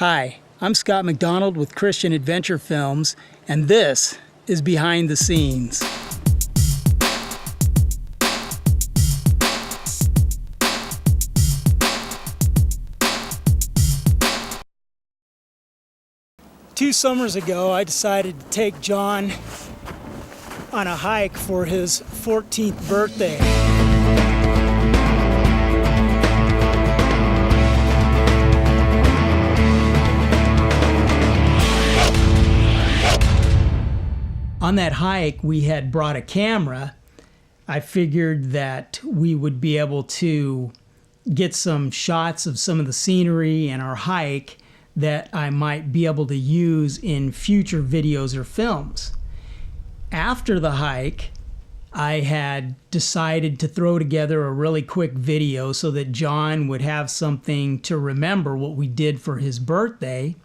Hi, I'm Scott McDonald with Christian Adventure Films, and this is Behind the Scenes. Two summers ago, I decided to take John on a hike for his 14th birthday. On that hike, we had brought a camera. I figured that we would be able to get some shots of some of the scenery and our hike that I might be able to use in future videos or films. After the hike, I had decided to throw together a really quick video so that John would have something to remember what we did for his birthday.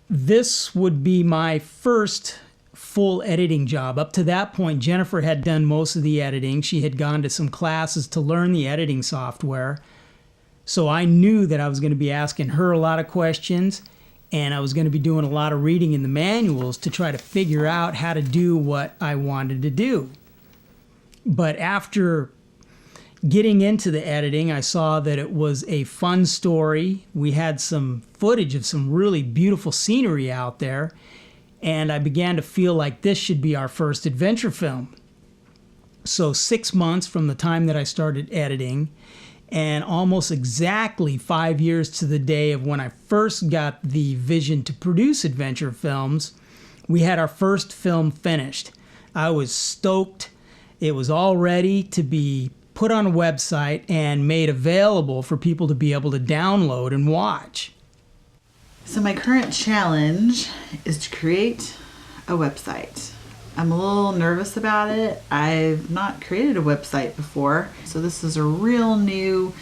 This would be my first full editing job. Up to that point, Jennifer had done most of the editing. She had gone to some classes to learn the editing software. So I knew that I was going to be asking her a lot of questions, and I was going to be doing a lot of reading in the manuals to try to figure out how to do what I wanted to do. But after getting into the editing, I saw that it was a fun story. We had some footage of some really beautiful scenery out there, and I began to feel like this should be our first adventure film. So 6 months from the time that I started editing, and almost exactly 5 years to the day of when I first got the vision to produce adventure films, we had our first film finished. I was stoked. It was all ready to be put on a website and made available for people to be able to download and watch. So my current challenge is to create a website. I'm a little nervous about it. I've not created a website before, so this is a real new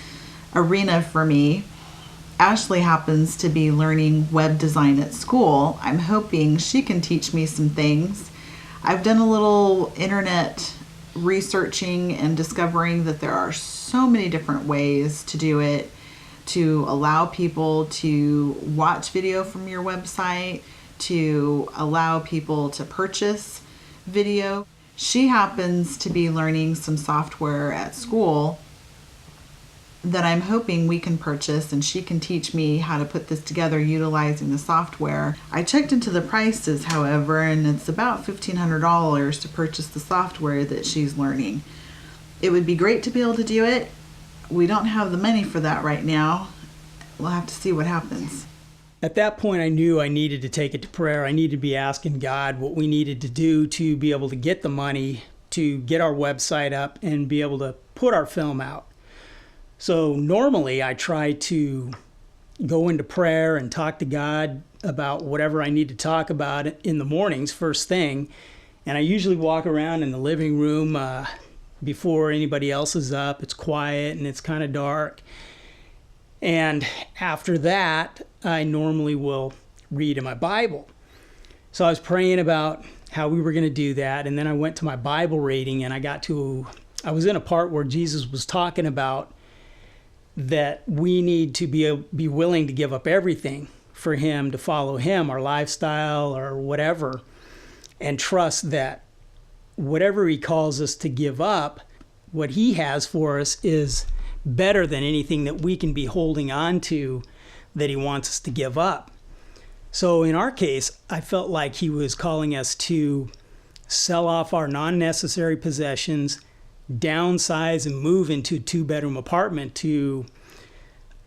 arena for me. Ashley happens to be learning web design at school. I'm hoping she can teach me some things. I've done a little internet researching and discovering that there are so many different ways to do it, to allow people to watch video from your website, to allow people to purchase video. She happens to be learning some software at school that I'm hoping we can purchase, and she can teach me how to put this together utilizing the software. I checked into the prices, however, and it's about $1,500 to purchase the software that she's learning. It would be great to be able to do it. We don't have the money for that right now. We'll have to see what happens. At that point, I knew I needed to take it to prayer. I needed to be asking God what we needed to do to be able to get the money to get our website up and be able to put our film out. So normally I try to go into prayer and talk to God about whatever I need to talk about in the mornings, first thing. And I usually walk around in the living room before anybody else is up. It's quiet and it's kind of dark. And after that, I normally will read in my Bible. So I was praying about how we were going to do that. And then I went to my Bible reading, and I was in a part where Jesus was talking about that we need to be willing to give up everything for him, to follow him, our lifestyle or whatever, and trust that whatever he calls us to give up, what he has for us is better than anything that we can be holding on to that he wants us to give up. So in our case, I felt like he was calling us to sell off our non-necessary possessions, downsize and move into a 2-bedroom apartment to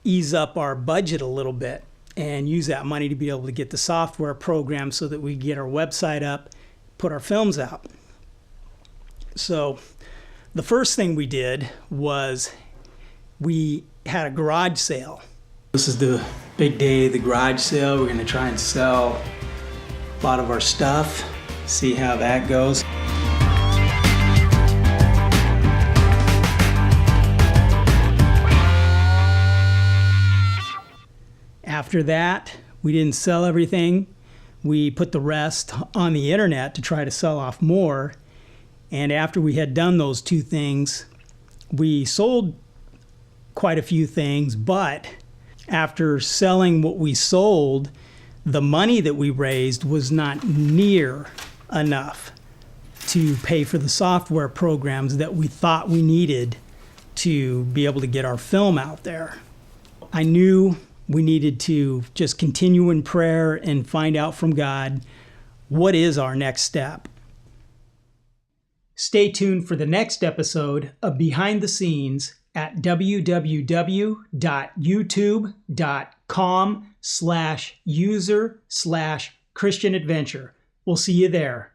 ease up our budget a little bit and use that money to be able to get the software program so that we get our website up, put our films out. So the first thing we did was we had a garage sale. This is the big day of the garage sale. We're going to try and sell a lot of our stuff, see how that goes. After that, we didn't sell everything. We put the rest on the internet to try to sell off more. And after we had done those two things, we sold quite a few things, but After selling what we sold, the money that we raised was not near enough to pay for the software programs that we thought we needed to be able to get our film out there. I knew we needed to just continue in prayer and find out from God, what is our next step? Stay tuned for the next episode of Behind the Scenes at www.youtube.com/user/Christian Adventure. We'll see you there.